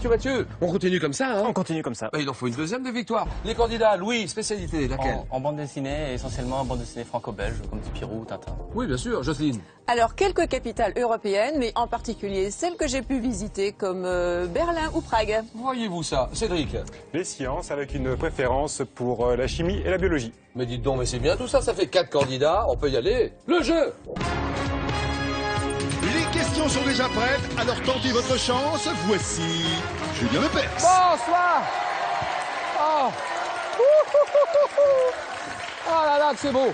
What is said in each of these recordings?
Mathieu. On continue comme ça, hein? On continue comme ça. Il en faut une deuxième de victoire. Les candidats, Louis, spécialité, laquelle? En bande dessinée, essentiellement en bande dessinée franco-belge, comme Spirou, Tintin. Oui, bien sûr, Jocelyne. Alors, quelques capitales européennes, mais en particulier celles que j'ai pu visiter, comme Berlin ou Prague. Voyez-vous ça, Cédric? Les sciences, avec une préférence pour la chimie et la biologie. Mais dites donc, mais c'est bien tout ça, ça fait 4 candidats, on peut y aller. Le jeu! Les questions sont déjà prêtes, alors tentez votre chance. Voici Julien Lepers. Bonsoir! Oh! Oh là là, que c'est beau!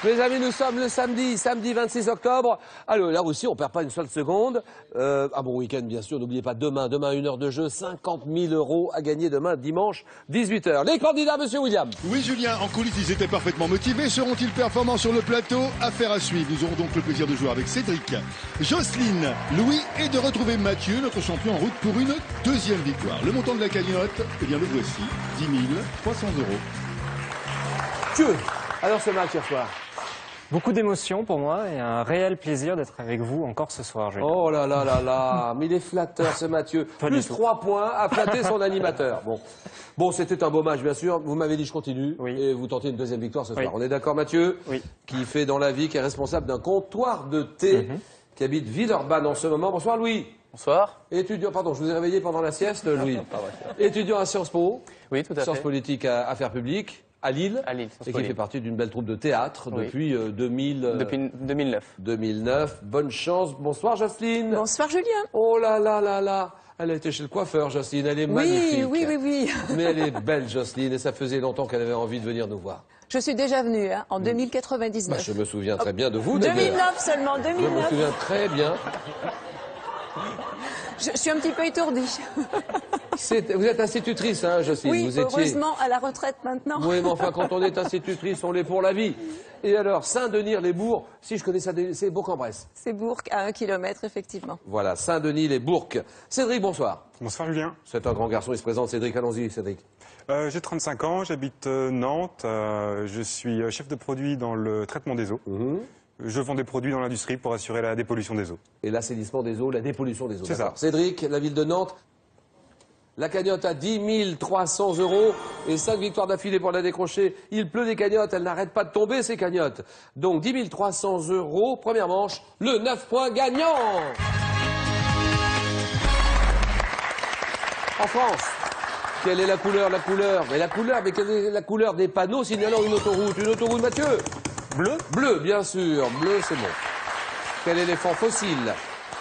Mes amis, nous sommes le samedi 26 octobre. Alors là aussi, on perd pas une seule seconde. Un bon week-end, bien sûr. N'oubliez pas, demain, 1 heure de jeu, 50 000 € à gagner demain, dimanche, 18 h. Les candidats, monsieur William. Oui, Julien, en coulisses, ils étaient parfaitement motivés. Seront-ils performants sur le plateau? Affaire à suivre. Nous aurons donc le plaisir de jouer avec Cédric, Jocelyne, Louis et de retrouver Mathieu, notre champion en route pour une deuxième victoire. Le montant de la cagnotte, eh bien, le voici, 10 300 €. Dieu. Alors ce match hier soir. Beaucoup d'émotions pour moi et un réel plaisir d'être avec vous encore ce soir, Julien. Oh là là là là, mais il est flatteur ce Mathieu. Plus 3 points à flatter son animateur. Bon, c'était un beau match bien sûr. Vous m'avez dit je continue et vous tentez une deuxième victoire ce soir. On est d'accord Mathieu? Oui. Qui fait dans la vie, qui est responsable d'un comptoir de thé, qui habite Villeurbanne en ce moment. Bonsoir Louis. Bonsoir. Étudiant, pardon, je vous ai réveillé pendant la sieste Louis. Étudiant à Sciences Po. Oui, tout à fait. Sciences politiques à affaires publiques. À Lille, Sciences et Po qui fait Lille. partie d'une belle troupe de théâtre depuis Depuis 2009. 2009. Bonne chance. Bonsoir Jocelyne. Bonsoir, Julien. Oh là là là là. Elle a été chez le coiffeur, Jocelyne. Elle est magnifique. Oui. Mais elle est belle, Jocelyne, et ça faisait longtemps qu'elle avait envie de venir nous voir. Je suis déjà venue, hein, en 2099. Je me souviens très bien de vous, d'ailleurs. 2009 seulement, Je me 2009. souviens très bien. Je suis un petit peu étourdie. Vous êtes institutrice, hein, Jocelyne. Oui, vous étiez... heureusement, à la retraite maintenant. Oui, mais enfin, quand on est institutrice, on l'est pour la vie. Et alors, Saint-Denis-les-Bourgs, si je connais ça, c'est Bourg-en-Bresse. C'est Bourg, à 1 kilomètre, effectivement. Voilà, Saint-Denis-les-Bourgs. Cédric, bonsoir. Bonsoir Julien. C'est un grand garçon, il se présente. Cédric, allons-y, Cédric. J'ai 35 ans, j'habite Nantes. Je suis chef de produit dans le traitement des eaux. Je vends des produits dans l'industrie pour assurer la dépollution des eaux. Et l'assainissement des eaux, la dépollution des eaux. C'est ça. Cédric, la ville de Nantes. La cagnotte à 10 300 € et 5 victoires d'affilée pour la décrocher. Il pleut des cagnottes, elle n'arrête pas de tomber ces cagnottes. Donc 10 300 €, première manche, le 9 points gagnant. En France, quelle est la couleur? Mais quelle est la couleur des panneaux signalant une autoroute? Une autoroute, Mathieu? Bleu? Bleu, bien sûr. Bleu, c'est bon. Quel éléphant fossile?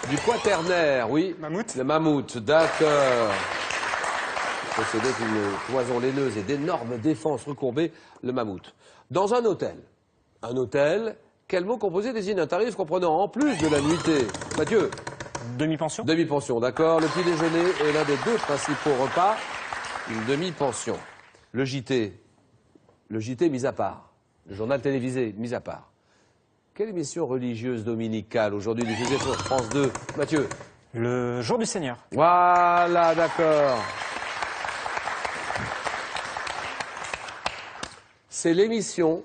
Du quaternaire, oui. Mammouth? Le mammouth, d'accord. Possédait une toison laineuse et d'énormes défenses recourbées, le mammouth. Dans un hôtel, quel mot composé désigne un tarif comprenant en plus de la nuitée? Mathieu? Demi-pension? Demi-pension, d'accord. Le petit déjeuner est l'un des 2 principaux repas. Une demi-pension. Le JT mis à part. Le journal télévisé mis à part. Quelle émission religieuse dominicale aujourd'hui diffusée sur France 2? Mathieu? Le jour du Seigneur. Voilà, d'accord. C'est l'émission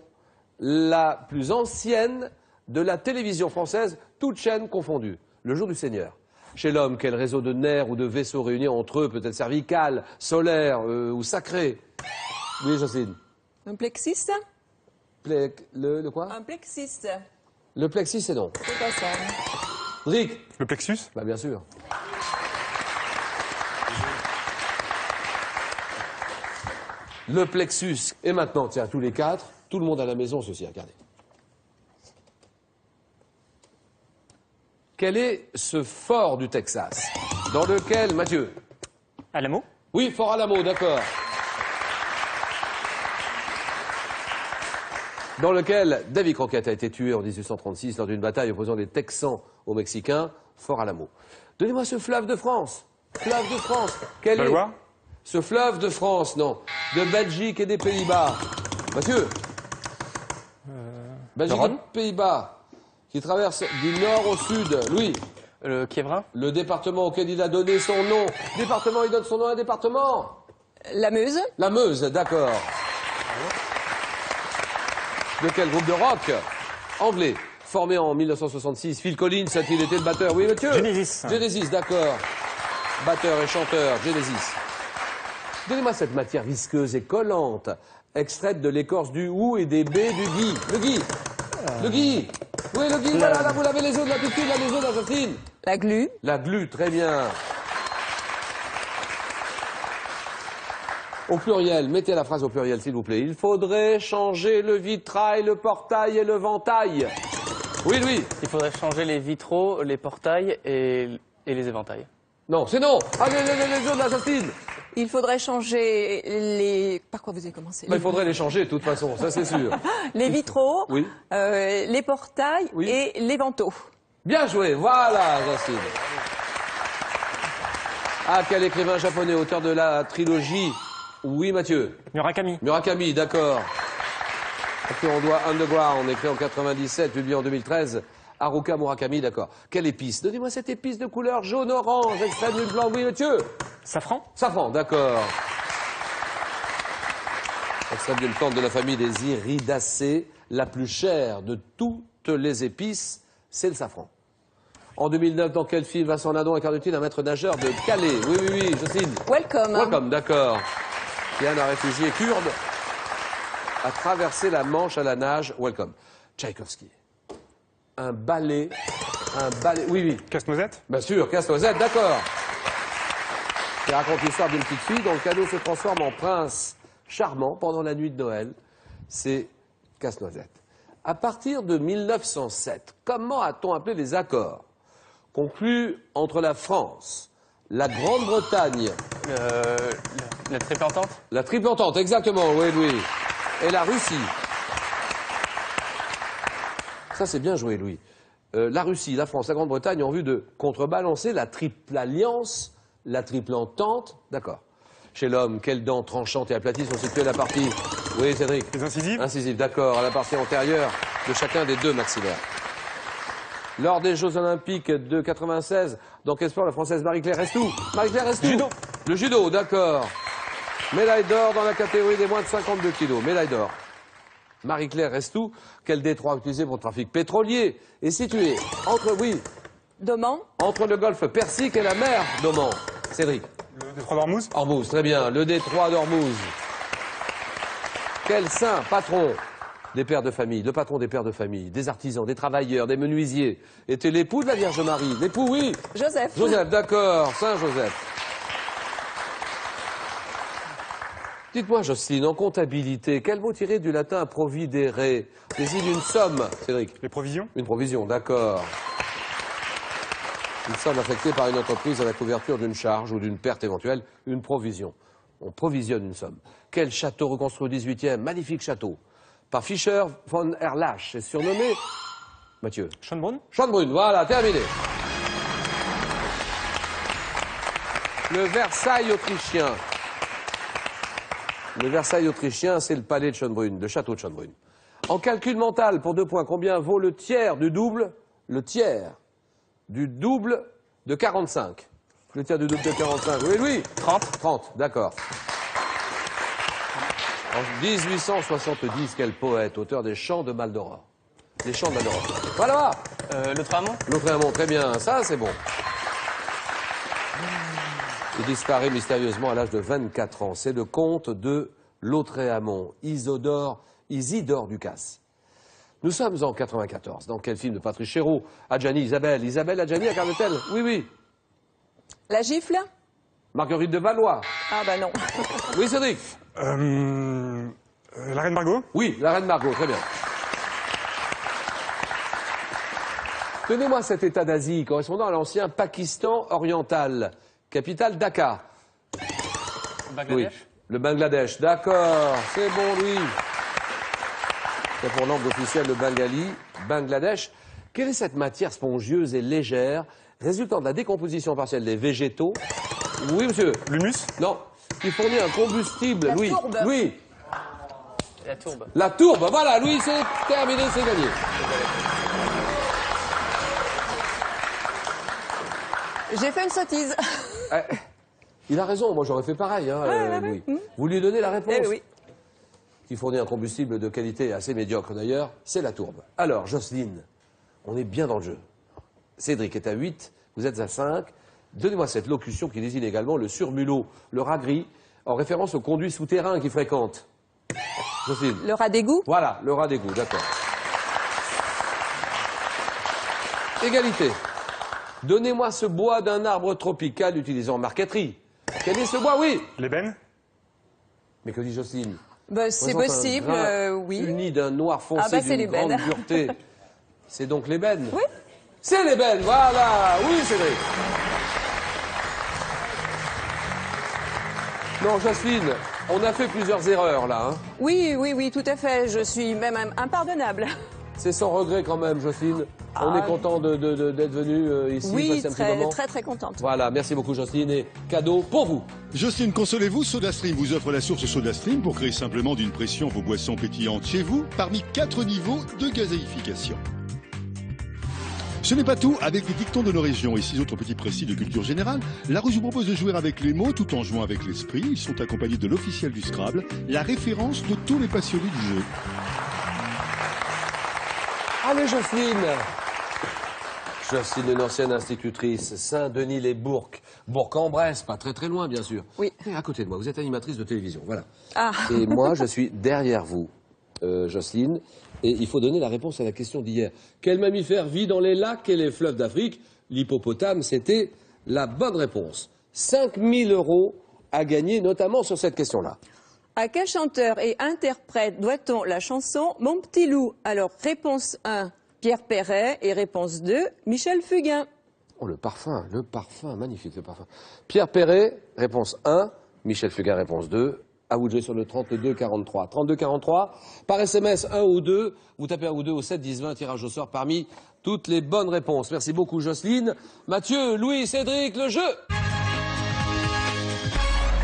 la plus ancienne de la télévision française, toutes chaînes confondues. Le jour du Seigneur. Chez l'homme, quel réseau de nerfs ou de vaisseaux réunis entre eux, peut-être cervical, solaire ou sacré? Oui, Jocelyne. Un plexus? Le quoi? Un plexus. Le plexus, c'est non. C'est pas ça. Rick? Le plexus? Bah bien sûr. Le plexus. Et maintenant, tiens, tous les 4, tout le monde à la maison, ceci, regardez. Quel est ce fort du Texas? Dans lequel, Mathieu? Alamo? Oui, Fort Alamo, d'accord. Dans lequel Davy Crockett a été tué en 1836 lors d'une bataille opposant les Texans aux Mexicains, Fort Alamo. Donnez-moi ce fleuve de France. Fleuve de France. Quel La est Loire? ce fleuve de France, non. De Belgique et des Pays-Bas. Mathieu? Belgique et Pays-Bas. Qui traverse du nord au sud. Louis? Le Kievrin? Le département auquel il a donné son nom. Département, il donne son nom à un département? La Meuse? La Meuse, d'accord. De quel groupe de rock? Anglais. Formé en 1966. Phil Collins a-t-il été le batteur? Oui, Mathieu? Genesis. Genesis, d'accord. batteur et chanteur, Genesis. Donnez-moi cette matière visqueuse et collante, extraite de l'écorce du hou et des baies du gui. Le gui. Le gui. Oui, le gui, voilà, là, vous l'avez les os de la tutine, là, les os de la Jocelyne. La glu. La glu, très bien. Au pluriel, mettez la phrase au pluriel, s'il vous plaît. Il faudrait changer le vitrail, le portail et le ventail. Oui, Louis. Il faudrait changer les vitraux, les portails et les éventails. Non, c'est non. Ah, les os de la Jocelyne. Il faudrait changer les... Par quoi vous avez commencé? Bah, il faudrait les changer, de toute façon, ça c'est sûr. Les vitraux, Oui. les portails Oui. et les vantaux. Bien joué, voilà, Jocelyne. Ah, quel écrivain japonais, auteur de la trilogie? Oui, Mathieu. Murakami. Murakami, d'accord. À qui on doit Underground, écrit en 97, publié en 2013. Haruka Murakami, d'accord. Quelle épice? Donnez-moi cette épice de couleur jaune-orange, extrême du blanc. Oui, Mathieu. Safran. Safran, d'accord. Extrait d'une plante de la famille des Iridacées, la plus chère de toutes les épices, c'est le safran. En 2009, dans quel film Vincent Lindon incarne-t-il un maître nageur de Calais? Oui, oui, oui, Jocelyne. Welcome. Welcome, d'accord. Qui est un réfugié kurde a traversé la Manche à la nage. Welcome. Tchaïkovski. Un ballet. Oui, oui. Casse-noisette? Bien sûr, Casse-Noisette, d'accord. Qui raconte l'histoire d'une petite fille dont le cadeau se transforme en prince charmant pendant la nuit de Noël. C'est Casse-Noisette. À partir de 1907, comment a-t-on appelé les accords conclus entre la France, la Grande-Bretagne, La triple entente. la Triple Entente, exactement, oui, Louis, et la Russie? Ça, c'est bien joué, Louis. La Russie, la France, la Grande-Bretagne ont vu de contrebalancer la Triple Alliance, la Triple Entente, d'accord. Chez l'homme, quelles dents tranchantes et aplaties sont situées à la partie... Oui, Cédric. Les incisives? Incisive, d'accord, à la partie antérieure de chacun des deux maxillaires. Lors des Jeux Olympiques de 96, dans quel sport la Française Marie-Claire Restou? Marie-Claire Restou. Judo. Le judo, d'accord. Médaille d'or dans la catégorie des moins de 52 kilos. Médaille d'or. Marie-Claire Restou, quel détroit utilisé pour le trafic pétrolier est situé entre, oui, Doman. entre le golfe Persique et la mer d'Oman? Cédric. Le détroit d'Ormuz? Ormuz, très bien. Le détroit d'Ormuz. Quel saint patron des pères de famille, le patron des pères de famille, des artisans, des travailleurs, des menuisiers, était l'époux de la Vierge Marie? L'époux, oui. Joseph. Joseph, d'accord. Saint Joseph. Dites-moi, Jocelyne, en comptabilité, quel mot tiré du latin providere désigne une somme? Cédric. Les provisions? Une provision, d'accord. Une somme affectée par une entreprise à la couverture d'une charge ou d'une perte éventuelle, une provision. On provisionne une somme. Quel château reconstruit au XVIIIe? Magnifique château. Par Fischer von Erlach, est surnommé... Mathieu. Schönbrunn. Schönbrunn, voilà, terminé. Le Versailles autrichien. Le Versailles autrichien, c'est le palais de Schönbrunn, le château de Schönbrunn. En calcul mental, pour 2 points, combien vaut le tiers du double? Le tiers du double de 45. Le tiers du double de 45. Oui, Louis? 30. 30, d'accord. En 1870, quel poète, auteur des Chants de Maldoror? Les Chants de Maldoror. Voilà. Lautréamont. Lautréamont, très bien, ça c'est bon. Il disparaît mystérieusement à l'âge de 24 ans. C'est le comte de Lautréamont, Isidore Ducasse. Nous sommes en 94. Dans quel film de Patrice Chéreau? Adjani, Isabelle. Isabelle Adjani incarne-t-elle? Oui, oui. La gifle. Marguerite de Valois. Ah bah non. Oui, Cédric. La Reine Margot? Oui, la Reine Margot, très bien. Donnez-moi cet état d'Asie correspondant à l'ancien Pakistan oriental. Capitale Dhaka. Bangladesh. Oui, le Bangladesh, d'accord, c'est bon, Louis. C'est pour langue officielle le bengali, Bangladesh. Quelle est cette matière spongieuse et légère résultant de la décomposition partielle des végétaux? Oui, monsieur. L'humus? Non, qui fournit un combustible, La Louis. tourbe. Louis. La tourbe. La tourbe, voilà, Louis, c'est terminé, c'est gagné. J'ai fait une sottise. Eh, il a raison, moi j'aurais fait pareil, hein, Louis. Vous lui donnez la réponse? Eh oui. Qui fournit un combustible de qualité assez médiocre d'ailleurs, c'est la tourbe. Alors, Jocelyne, on est bien dans le jeu. Cédric est à 8, vous êtes à 5, Donnez-moi cette locution qui désigne également le surmulot, le rat gris, en référence au conduit souterrain qu'il fréquente. Jocelyne. Le rat d'égout? Voilà, le rat d'égout, d'accord. Égalité. Donnez-moi ce bois d'un arbre tropical utilisant marqueterie. Quel est ce bois? Oui. L'ébène? Mais que dit Jocelyne? Ben, c'est Présente un possible, grain oui. Uni d'un noir foncé Ah bah, c'est d'une l'ébène. grande dureté. C'est donc l'ébène? Oui. C'est l'ébène, voilà. Oui, Cédric. Non, Jocelyne, on a fait plusieurs erreurs là. Hein. Oui, oui, oui, tout à fait. Je suis même impardonnable. C'est sans regret quand même, Jocelyne. On est content d'être venu ici. Oui, passer un petit moment. très, très contente. Voilà, merci beaucoup Jocelyne et cadeau pour vous. Jocelyne, consolez-vous, SodaStream vous offre la source SodaStream pour créer simplement d'une pression vos boissons pétillantes chez vous parmi 4 niveaux de gazéification. Ce n'est pas tout, avec les dictons de nos régions et 6 autres petits précis de culture générale, La Rouge vous propose de jouer avec les mots tout en jouant avec l'esprit. Ils sont accompagnés de l'officiel du Scrabble, la référence de tous les passionnés du jeu. Allez Jocelyne. Jocelyne, une ancienne institutrice, Saint-Denis-les-Bourgs. Bourg-en-Bresse, pas très très loin bien sûr. Oui. Et à côté de moi, vous êtes animatrice de télévision, voilà. Ah. Et moi, je suis derrière vous, Jocelyne. Et il faut donner la réponse à la question d'hier. Quel mammifère vit dans les lacs et les fleuves d'Afrique? L'hippopotame, c'était la bonne réponse. 5 000 € à gagner, notamment sur cette question-là. À quel chanteur et interprète doit-on la chanson Mon petit loup? Alors, réponse 1, Pierre Perret, et réponse 2, Michel Fugain. Oh, le parfum, magnifique le parfum. Pierre Perret, réponse 1. Michel Fugain, réponse 2. À vous de jouer sur le 32-43. 32-43, par SMS 1 ou 2. Vous tapez 1 ou 2 au 7, 10, 20, tirage au sort parmi toutes les bonnes réponses. Merci beaucoup Jocelyne. Mathieu, Louis, Cédric, le jeu.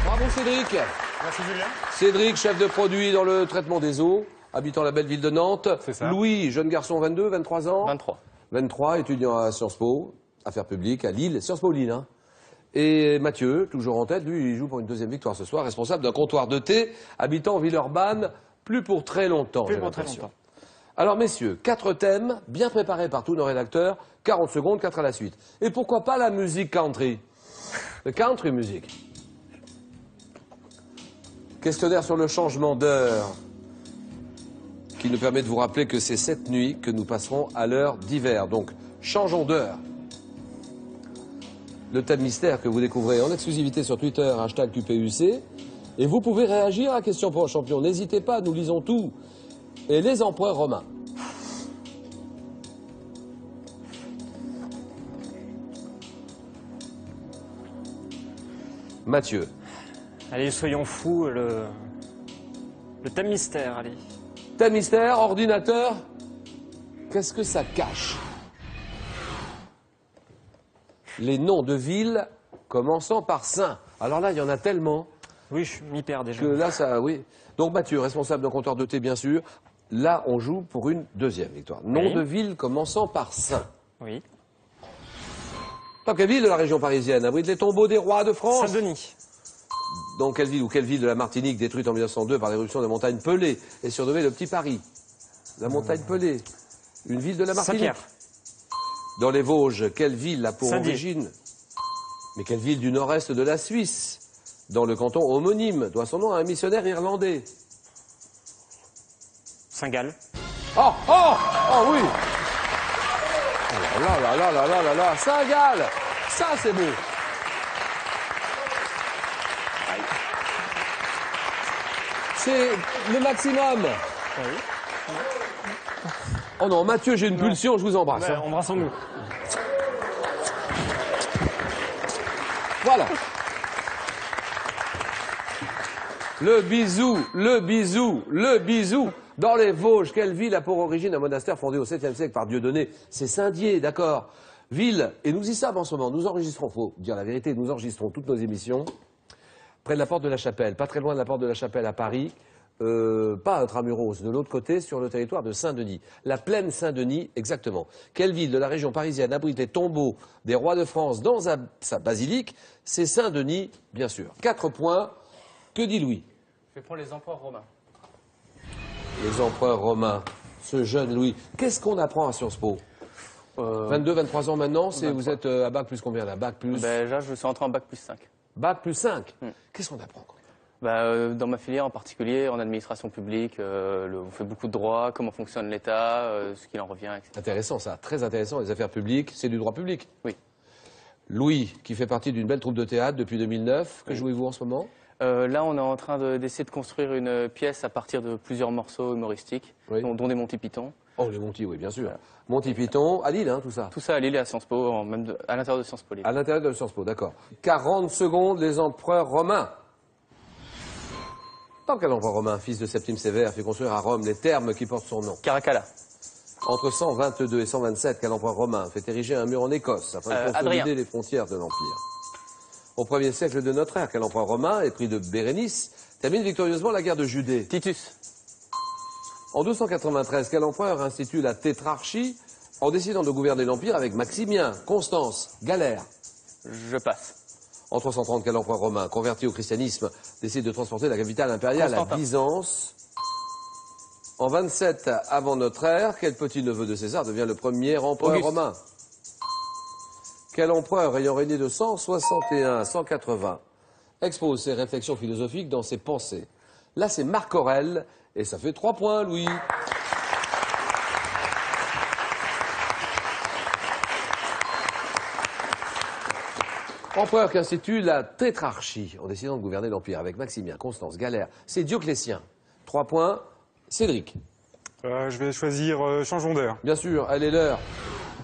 Bravo Cédric. Merci Julien. Cédric, chef de produit dans le traitement des eaux, habitant la belle ville de Nantes. C'est ça. Louis, jeune garçon, 22, 23 ans. 23. 23, étudiant à Sciences Po, affaires publiques, à Lille, Sciences Po Lille. Hein. Et Mathieu, toujours en tête, lui, il joue pour une deuxième victoire ce soir, responsable d'un comptoir de thé, habitant en Villeurbanne, plus pour très longtemps. Plus j'ai pour très l'impression. longtemps. Alors messieurs, 4 thèmes, bien préparés par tous nos rédacteurs, 40 secondes, 4 à la suite. Et pourquoi pas la musique country? Le country music. Questionnaire sur le changement d'heure, qui nous permet de vous rappeler que c'est cette nuit que nous passerons à l'heure d'hiver. Donc, changeons d'heure. Le thème mystère que vous découvrez en exclusivité sur Twitter, hashtag QPUC. Et vous pouvez réagir à la question pour un champion. N'hésitez pas, nous lisons tout. Et les empereurs romains. Mathieu. Allez, soyons fous, le thème mystère, allez. Thème mystère, ordinateur. Qu'est-ce que ça cache? Les noms de villes commençant par Saint. Alors là, il y en a tellement Oui, je m'y perds déjà. que là, ça, oui. Donc Mathieu, responsable d'un comptoir de thé, bien sûr. Là, on joue pour une deuxième victoire. Nom Oui. de ville commençant par Saint. Oui. Dans quelle ville de la région parisienne abrite les tombeaux des rois de France? Saint-Denis. Dans quelle ville ou quelle ville de la Martinique détruite en 1902 par l'éruption de la montagne Pelée est surnommée le Petit Paris? La montagne Pelée. Une ville de la Martinique. Saint-Pierre. Dans les Vosges, quelle ville a pour Saint-Dié. origine? Mais quelle ville du nord-est de la Suisse, dans le canton homonyme, doit son nom à un missionnaire irlandais? Saint-Gall. Oh, oh, oh oui. Oh là là là là là là là, Saint-Gall. Ça c'est beau. C'est le maximum. Oh non, Mathieu, j'ai une pulsion, je vous embrasse. Ouais, hein. embrassons-nous. Voilà. Le bisou, le bisou, le bisou. Dans les Vosges, quelle ville a pour origine un monastère fondé au 7e siècle par Dieudonné? C'est Saint-Dié, d'accord. Ville, et nous y sommes en ce moment, nous enregistrons, faut dire la vérité, nous enregistrons toutes nos émissions près de la porte de la Chapelle, pas très loin de la porte de la Chapelle à Paris, pas intramuros, de l'autre côté, sur le territoire de Saint-Denis. La plaine Saint-Denis, exactement. Quelle ville de la région parisienne abrite les tombeaux des rois de France dans sa basilique? C'est Saint-Denis, bien sûr. 4 points. Que dit Louis? Je vais prendre les empereurs romains. Les empereurs romains. Ce jeune Louis. Qu'est-ce qu'on apprend à Sciences Po? 22, 23 ans maintenant, vous êtes à bac plus combien là? Bac plus... Déjà, je suis entré en bac plus 5. Bac plus 5. Qu'est-ce qu'on apprend quand même? Dans ma filière en particulier, en administration publique, on fait beaucoup de droit, comment fonctionne l'État, ce qu'il en revient, etc. Intéressant ça, très intéressant. Les affaires publiques, c'est du droit public. Oui. Louis, qui fait partie d'une belle troupe de théâtre depuis 2009. Que Oui. jouez-vous en ce moment? Là, on est en train d'essayer de construire une pièce à partir de plusieurs morceaux humoristiques, Oui. dont des Monty Python. Oh, les Monty, oui, bien sûr. Monty Python, à Lille, hein, tout ça. Tout ça à Lille et à Sciences Po, à l'intérieur de Sciences Po Lille. À l'intérieur de Sciences Po, d'accord. 40 secondes, les empereurs romains. Dans quel empereur romain, fils de Septime Sévère, fait construire à Rome les thermes qui portent son nom? Caracalla. Entre 122 et 127, quel empereur romain fait ériger un mur en Écosse afin de consolider Adrien. les frontières de l'Empire? Au 1er siècle de notre ère, quel empereur romain, épris de Bérénice, termine victorieusement la guerre de Judée? Titus. En 1293, quel empereur institue la tétrarchie en décidant de gouverner l'Empire avec Maximien, Constance, Galère? Je passe. En 330, quel empereur romain, converti au christianisme, décide de transporter la capitale impériale à Constantin. Byzance? En 27 avant notre ère, quel petit-neveu de César devient le premier empereur Auguste. romain? Quel empereur ayant régné de 161 à 180 expose ses réflexions philosophiques dans ses pensées? Là, c'est Marc Aurèle, et ça fait 3 points, Louis. Empereur qui institue la tétrarchie en décidant de gouverner l'Empire avec Maximien, Constance, Galère. C'est Dioclétien. 3 points. Cédric. Je vais choisir changeons d'heure. Bien sûr, elle est l'heure.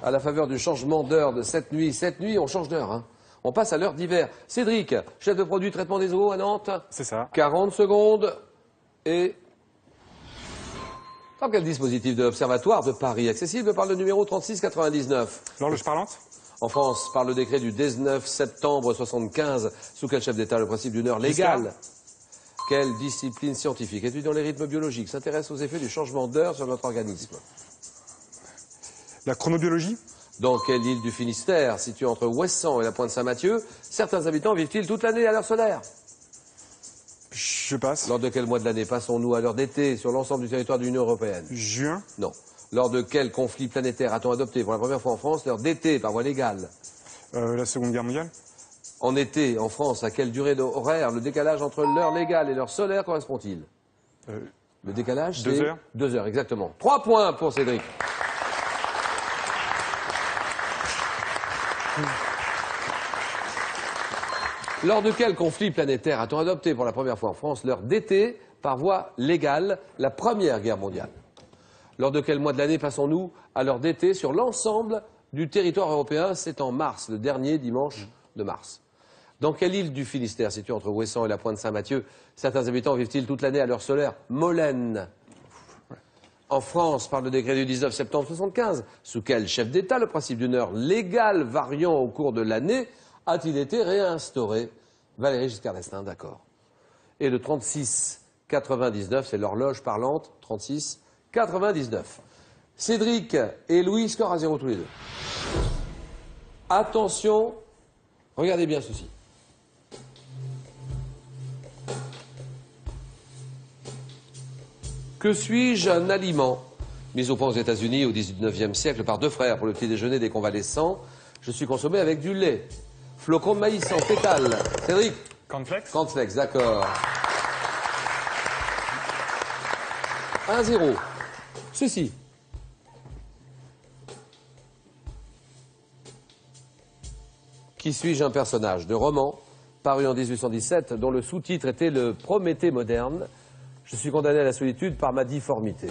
À la faveur du changement d'heure de cette nuit. Cette nuit, on change d'heure. Hein. On passe à l'heure d'hiver. Cédric, chef de produit traitement des eaux à Nantes. C'est ça. 40 secondes. Et... Dans quel dispositif de l'Observatoire de Paris accessible par le numéro 3699? L'horloge parlante? En France, par le décret du 19 septembre 75, sous quel chef d'État le principe d'une heure légale? Quelle discipline scientifique étudiant les rythmes biologiques s'intéresse aux effets du changement d'heure sur notre organisme? La chronobiologie? Dans quelle île du Finistère, située entre Ouessant et la Pointe Saint-Mathieu, certains habitants vivent-ils toute l'année à l'heure solaire? Je passe. Lors de quel mois de l'année passons-nous à l'heure d'été sur l'ensemble du territoire de l'Union européenne? Juin? Non. Lors de quel conflit planétaire a-t-on adopté pour la première fois en France l'heure d'été par voie légale? La Seconde Guerre mondiale? En été, en France, à quelle durée horaire le décalage entre l'heure légale et l'heure solaire correspond-il? Le décalage, c'est 2 heures. 2 heures, exactement. 3 points pour Cédric. Lors de quel conflit planétaire a-t-on adopté pour la première fois en France l'heure d'été par voie légale, la Première Guerre mondiale? Lors de quel mois de l'année passons-nous à l'heure d'été sur l'ensemble du territoire européen? C'est en mars, le dernier dimanche de mars. Dans quelle île du Finistère, située entre Ouessant et la Pointe Saint-Mathieu, certains habitants vivent-ils toute l'année à l'heure solaire? Molène. En France, par le décret du 19 septembre 75, sous quel chef d'État le principe d'une heure légale variant au cours de l'année a-t-il été réinstauré? Valéry Giscard d'Estaing, d'accord. Et le 36-99, c'est l'horloge parlante, 36-99. Cédric et Louis, score à 0 tous les deux. Attention, regardez bien ceci. Que suis-je un aliment mis au point aux États-Unis au XIXe siècle par 2 frères pour le petit déjeuner des convalescents? Je suis consommé avec du lait. Flocons de maïs en fécale. Cédric? Cornflakes? Cornflakes, d'accord. 1-0. Ceci. Qui suis-je un personnage de roman paru en 1817 dont le sous-titre était le Prométhée moderne? Je suis condamné à la solitude par ma difformité.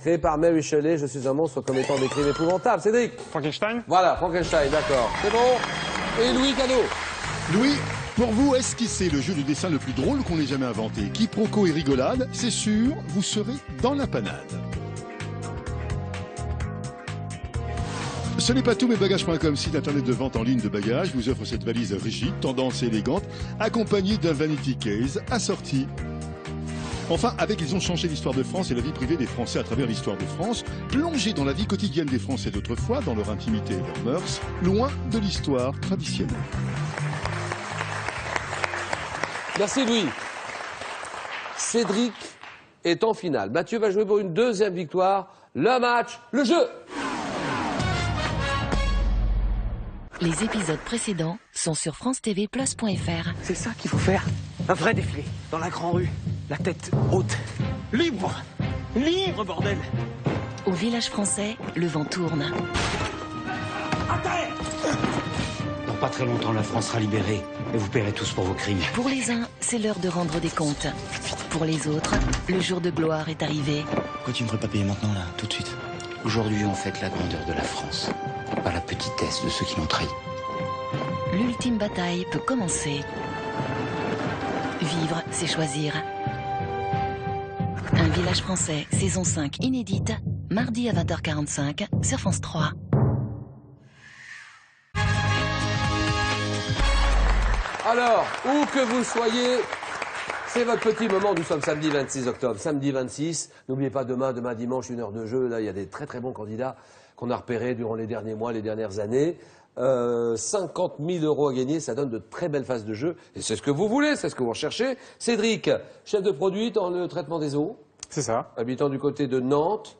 Créé par Mary Shelley, je suis un monstre commettant des crimes épouvantables. Cédric? Frankenstein? Voilà, Frankenstein, d'accord. C'est bon. Et Louis Cadeau? Louis, pour vous, esquisser le jeu de dessin le plus drôle qu'on ait jamais inventé. Quiproquo et rigolade, c'est sûr, vous serez dans la panade. Ce n'est pas tout, mais bagages.com, site internet de vente en ligne de bagages, vous offre cette valise rigide, tendance et élégante, accompagnée d'un vanity case assorti. Enfin, avec Ils ont changé l'histoire de France et la vie privée des Français à travers l'histoire de France, plongés dans la vie quotidienne des Français d'autrefois, dans leur intimité et leurs mœurs, loin de l'histoire traditionnelle. Merci Louis. Cédric est en finale. Mathieu va jouer pour une 2e victoire. Le match, le jeu. Les épisodes précédents sont sur francetvplus.fr. C'est ça qu'il faut faire. Un vrai défilé, dans la grande rue. La tête haute. Libre. Libre, bordel. Au village français, le vent tourne. Dans pas très longtemps, la France sera libérée. Et vous paierez tous pour vos crimes. Pour les uns, c'est l'heure de rendre des comptes. Pour les autres, le jour de gloire est arrivé. Pourquoi tu ne devrais pas payer maintenant, là, tout de suite? Aujourd'hui, on fête la grandeur de la France, pas la petitesse de ceux qui l'ont trahi. L'ultime bataille peut commencer. Vivre, c'est choisir. Un village français, saison 5 inédite, mardi à 20h45 sur France 3. Alors, où que vous soyez, c'est votre petit moment. Nous sommes samedi 26 octobre. Samedi 26, n'oubliez pas demain dimanche, 1 heure de jeu. Là, il y a des très très bons candidats qu'on a repérés durant les derniers mois, les dernières années. 50 000 euros à gagner, ça donne de très belles phases de jeu. Et c'est ce que vous voulez, c'est ce que vous recherchez. Cédric, chef de produit dans le traitement des eaux. C'est ça. Habitant du côté de Nantes.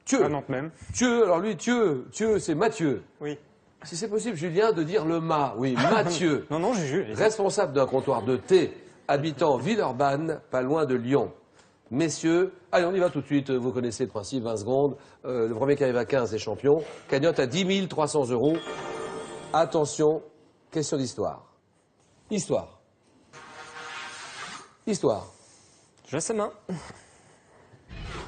Thieu. À Nantes même. Thieu, alors lui, Thieu, c'est Mathieu. Oui. Si c'est possible, Julien, de dire le mât. Oui, Mathieu. Non, j'ai vu. Responsable d'un comptoir de thé, habitant Villeurbanne, pas loin de Lyon. Messieurs, allez, on y va tout de suite. Vous connaissez le principe, 20 secondes. Le premier qui arrive à 15 est champion. Cagnotte à 10 300 euros. Attention, question d'histoire. Histoire. Histoire. Je laisse la main.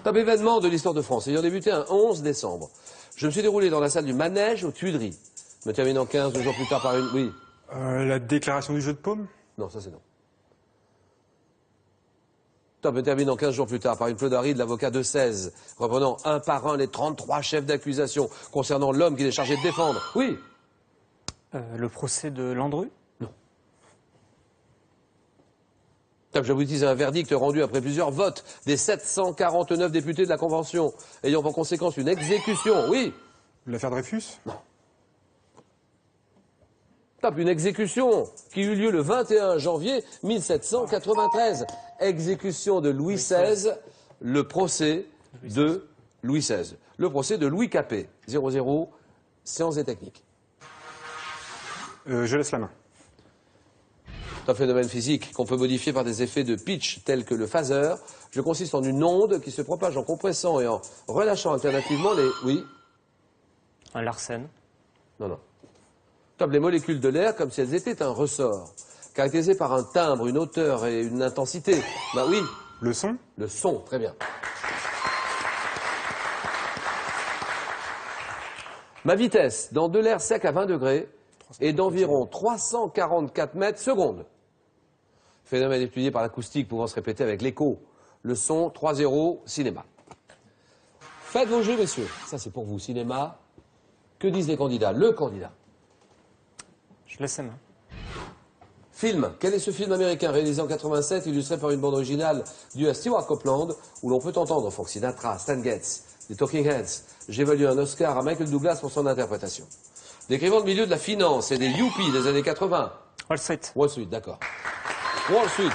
Top événement de l'histoire de France, ayant débuté un 11 décembre. Je me suis déroulé dans la salle du Manège aux Tuileries, me terminant 15 jours plus tard par une... Oui. La déclaration du jeu de paume? Non, ça c'est non. Top, me terminant 15 jours plus tard par une plaidoirie de l'avocat de 16, reprenant un par un les 33 chefs d'accusation concernant l'homme qu'il est chargé de défendre. Oui. Le procès de Landru? J'aboutis à un verdict rendu après plusieurs votes des 749 députés de la Convention, ayant pour conséquence une exécution. Oui. L'affaire Dreyfus? Non. Une exécution qui eut lieu le 21 janvier 1793. Exécution de Louis XVI, le procès de Louis XVI. Le procès de Louis Capet. 0-0, sciences et techniques. Je laisse la main. C'est un phénomène physique qu'on peut modifier par des effets de pitch tels que le phaser. Je consiste en une onde qui se propage en compressant et en relâchant alternativement les... Oui. Un Larsen? Non. Top, les molécules de l'air comme si elles étaient un ressort, caractérisé par un timbre, une hauteur et une intensité. Ben oui. Le son? Le son, très bien. Ma vitesse dans de l'air sec à 20 degrés est d'environ 344 mètres secondes. Phénomène étudié par l'acoustique pouvant se répéter avec l'écho. Le son, 3-0, cinéma. Faites vos jeux, messieurs. Ça, c'est pour vous, cinéma. Que disent les candidats? Le candidat. Je laisse la main. Film. Quel est ce film américain réalisé en 87, illustré par une bande originale due à Stewart Copeland, où l'on peut entendre Frank Sinatra, Stan Getz, les Talking Heads? J'évalue un Oscar à Michael Douglas pour son interprétation. Décrivant le milieu de la finance et des yuppies des années 80. Wall Street. Wall Street, d'accord. Wall Street.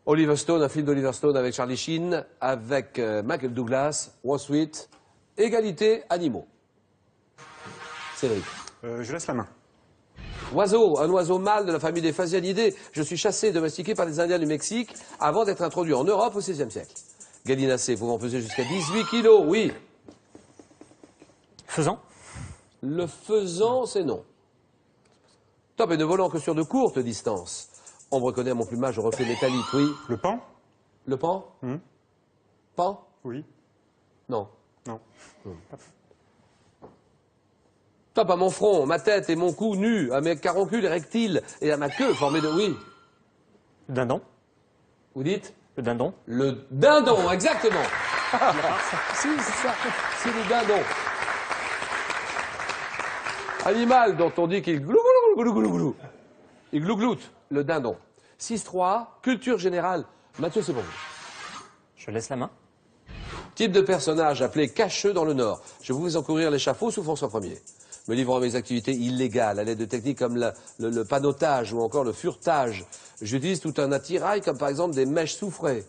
Oliver Stone, un film d'Oliver Stone avec Charlie Sheen, avec Michael Douglas, Wall Street, égalité, animaux. Cédric. Je laisse la main. Oiseau, un oiseau mâle de la famille des Phasianidés. Je suis chassé et domestiqué par les Indiens du Mexique avant d'être introduit en Europe au XVIe siècle. Gallinacé, pouvant peser jusqu'à 18 kilos, oui. Faisan? Le faisan, c'est non. Top, et ne volant que sur de courtes distances. On me reconnaît à mon plumage au reflet métallique, oui. Le pan? Le pan? Pan? Oui. Non. Non. Top, à mon front, ma tête et mon cou nus, à mes caroncules érectiles et à ma queue formée de... Oui. Le dindon? Vous dites? Le dindon? Le dindon, exactement. Si, c'est ça. C'est le dindon. Animal dont on dit qu'il glou. Il glougloute, le dindon. 6-3, culture générale. Mathieu, c'est pour vous. Je laisse la main. Type de personnage appelé cacheux dans le Nord. Je vous fais encourir l'échafaud sous François Ier. Me livrant à mes activités illégales, à l'aide de techniques comme le panotage ou encore le furetage. J'utilise tout un attirail comme par exemple des mèches soufrées.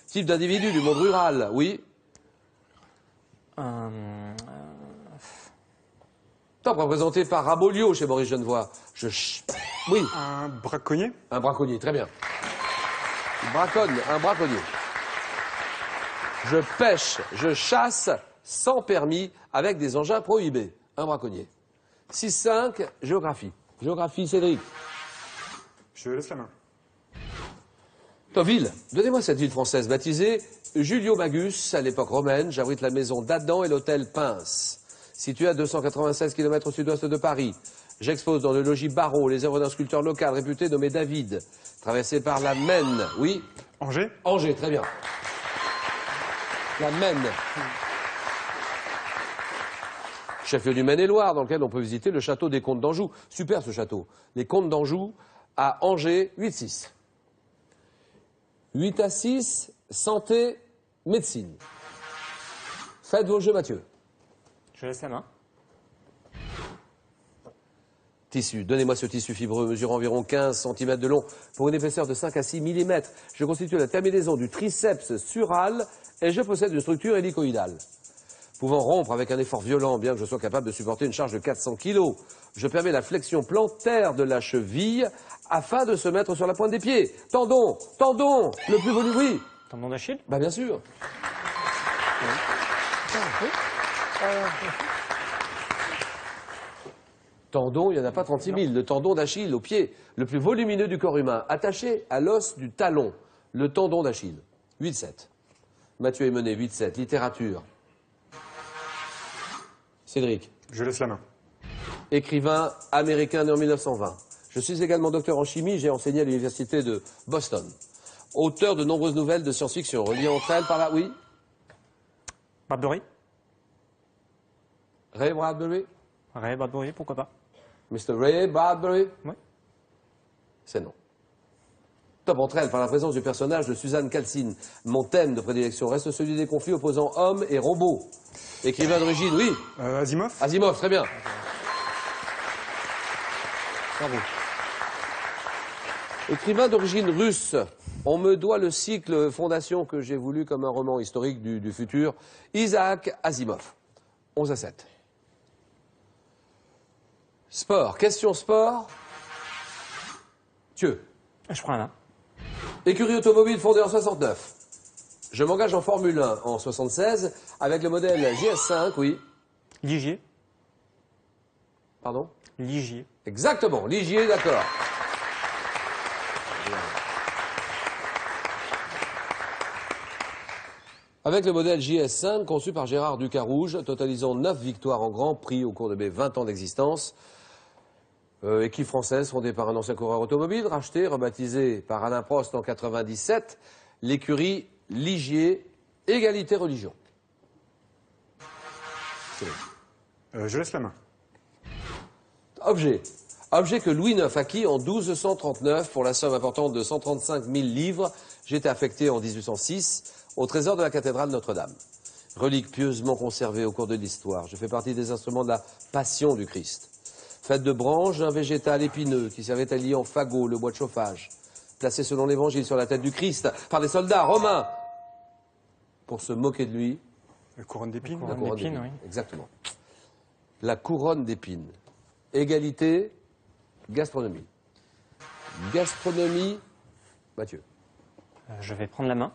Type d'individu du monde rural, oui. Top, représenté par Rabolio chez Maurice Genevoix. Oui. Un braconnier. Un braconnier, très bien. Braconne, un braconnier. Je pêche, je chasse sans permis avec des engins prohibés. Un braconnier. 6-5, géographie. Géographie, Cédric. Je laisse la main. Toville, donnez-moi cette ville française baptisée Julio Magus, à l'époque romaine. J'abrite la maison d'Adam et l'hôtel Pince. Situé à 296 km au sud-ouest de Paris. J'expose dans le logis Barrault les œuvres d'un sculpteur local réputé nommé David. Traversé par la Maine, oui. Angers. Angers, très bien. La Maine. Chef-lieu du Maine-et-Loire, dans lequel on peut visiter le château des Comtes d'Anjou. Super ce château. Les Comtes d'Anjou à Angers, 8-6. 8-6, santé, médecine. Faites vos jeux, Mathieu. Je laisse la main. Tissu. Donnez-moi ce tissu fibreux, mesure environ 15 cm de long, pour une épaisseur de 5 à 6 mm. Je constitue la terminaison du triceps sural et je possède une structure hélicoïdale. Pouvant rompre avec un effort violent, bien que je sois capable de supporter une charge de 400 kg, je permets la flexion plantaire de la cheville afin de se mettre sur la pointe des pieds. Tendon, tendon, le plus volumineux, oui. Tendon d'Achille? Bah bien sûr. Tendon, il n'y en a pas 36 000. Le tendon d'Achille au pied, le plus volumineux du corps humain, attaché à l'os du talon, le tendon d'Achille. 8-7. Mathieu est mené, 8-7. Littérature. Cédric. Je laisse la main. Écrivain américain né en 1920. Je suis également docteur en chimie, j'ai enseigné à l'université de Boston. Auteur de nombreuses nouvelles de science-fiction, reliées entre elles par la... Oui. Bradbury? Ray Bradbury? Ray Bradbury, pourquoi pas? Mr. Ray Bradbury? Oui. C'est non. Top entre elles par la présence du personnage de Suzanne Calcine. Mon thème de prédilection reste celui des conflits opposant hommes et robots. Écrivain d'origine, oui. Asimov. Asimov, très bien. Bravo. Écrivain d'origine russe. On me doit le cycle Fondation que j'ai voulu comme un roman historique du futur. Isaac Asimov. 11-7. Sport. Question sport. Thieu. Je prends la main. Écurie automobile fondée en 69. Je m'engage en Formule 1 en 76 avec le modèle GS5, oui. Ligier. Pardon? Ligier. Exactement, Ligier, d'accord. Avec le modèle JS5 conçu par Gérard Ducarouge, totalisant 9 victoires en Grand Prix au cours de mes 20 ans d'existence. Équipe française fondée par un ancien coureur automobile, racheté, rebaptisé par Alain Prost en 97, l'écurie Ligier, égalité religion. Je laisse la main. Objet. Objet que Louis IX acquis en 1239 pour la somme importante de 135 000 livres. J'étais affecté en 1806 au trésor de la cathédrale Notre-Dame. Relique pieusement conservée au cours de l'histoire. Je fais partie des instruments de la passion du Christ. Faite de branches d'un végétal épineux qui servait à lier en fagot le bois de chauffage, placé selon l'évangile sur la tête du Christ par des soldats romains pour se moquer de lui. La couronne d'épines. La couronne d'épines, oui. Exactement. La couronne d'épines. Égalité, gastronomie. Gastronomie, Mathieu. Je vais prendre la main.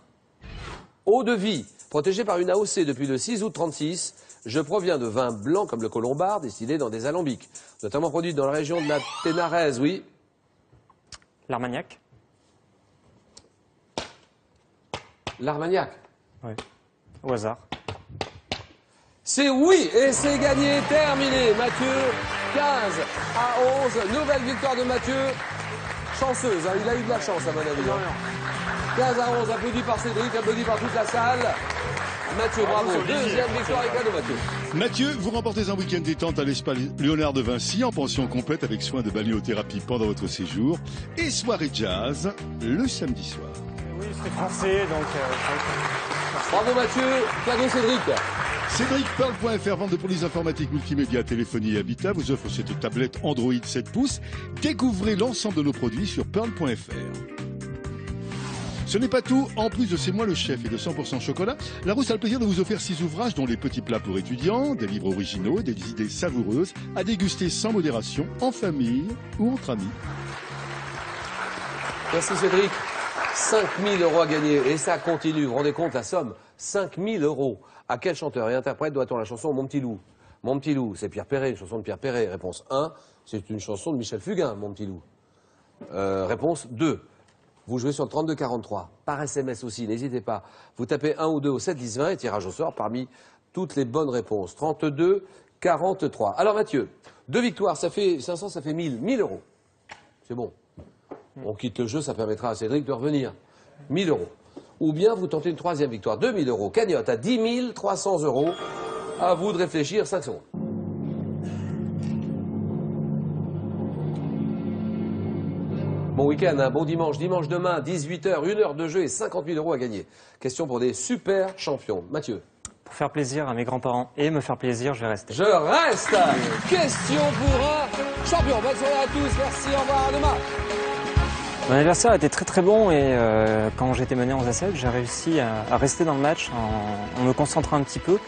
Eau de vie, protégée par une AOC depuis le 6 août 36, je proviens de vins blancs comme le Colombard, distillés dans des alambics, notamment produits dans la région de la Ténarèse, oui. L'Armagnac. L'Armagnac. Oui. Au hasard. C'est oui, et c'est gagné, terminé. Mathieu, 15 à 11, nouvelle victoire de Mathieu. Chanceuse, hein, il a eu de la chance à mon avis. 15 à 11, applaudi par Cédric, applaudi par toute la salle. Mathieu, bravo. Deuxième victoire et cadeau, Mathieu. Mathieu, vous remportez un week-end détente à l'Espace Léonard de Vinci en pension complète avec soins de balnéothérapie pendant votre séjour et soirée jazz le samedi soir. Oui, c'est français, donc... Bravo Mathieu, cadeau Cédric. Cédric, Pearl.fr, vente de produits informatiques, multimédia, téléphonie et habitat, vous offre cette tablette Android 7 pouces. Découvrez l'ensemble de nos produits sur Pearl.fr. Ce n'est pas tout. En plus de C'est moi le chef et de 100% chocolat, Larousse a le plaisir de vous offrir 6 ouvrages dont les petits plats pour étudiants, des livres originaux, des idées savoureuses à déguster sans modération, en famille ou entre amis. Merci Cédric. 5 000 € à gagner. Et ça continue. Vous vous rendez compte la somme? 5 000 €. À quel chanteur et interprète doit-on la chanson Mon petit loup? Mon petit loup, c'est Pierre Perret, une chanson de Pierre Perret. Réponse 1, c'est une chanson de Michel Fugain, Mon petit loup. Réponse 2. Vous jouez sur le 32-43. Par SMS aussi, n'hésitez pas. Vous tapez 1 ou 2 au 7-10-20 et tirage au sort parmi toutes les bonnes réponses. 32-43. Alors Mathieu, 2 victoires, ça fait 500, ça fait 1000. 1000 €. C'est bon. On quitte le jeu, ça permettra à Cédric de revenir. 1000 €. Ou bien vous tentez une 3e victoire, 2000 €. Cagnotte à 10 300 €. À vous de réfléchir, 5 secondes. Bon week-end, un bon dimanche. Dimanche demain, 18h, 1 heure de jeu et 50 000 € à gagner. Question pour des super champions. Mathieu. Pour faire plaisir à mes grands-parents et me faire plaisir, je vais rester. Je reste. Question pour un champion. Bonne soirée à tous. Merci, au revoir, à demain. Mon anniversaire a été très très bon et quand j'étais mené 11-7, j'ai réussi à rester dans le match en me concentrant un petit peu.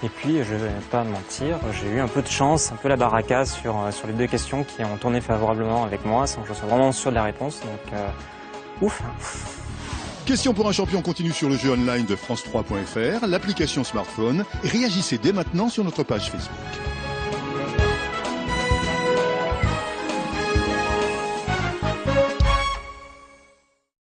Et puis, je vais pas mentir, j'ai eu un peu de chance, un peu la baraka sur les 2 questions qui ont tourné favorablement avec moi, sans que je sois vraiment sûr de la réponse. Donc, ouf. Question pour un champion continue sur le jeu online de France3.fr, l'application smartphone. Et réagissez dès maintenant sur notre page Facebook.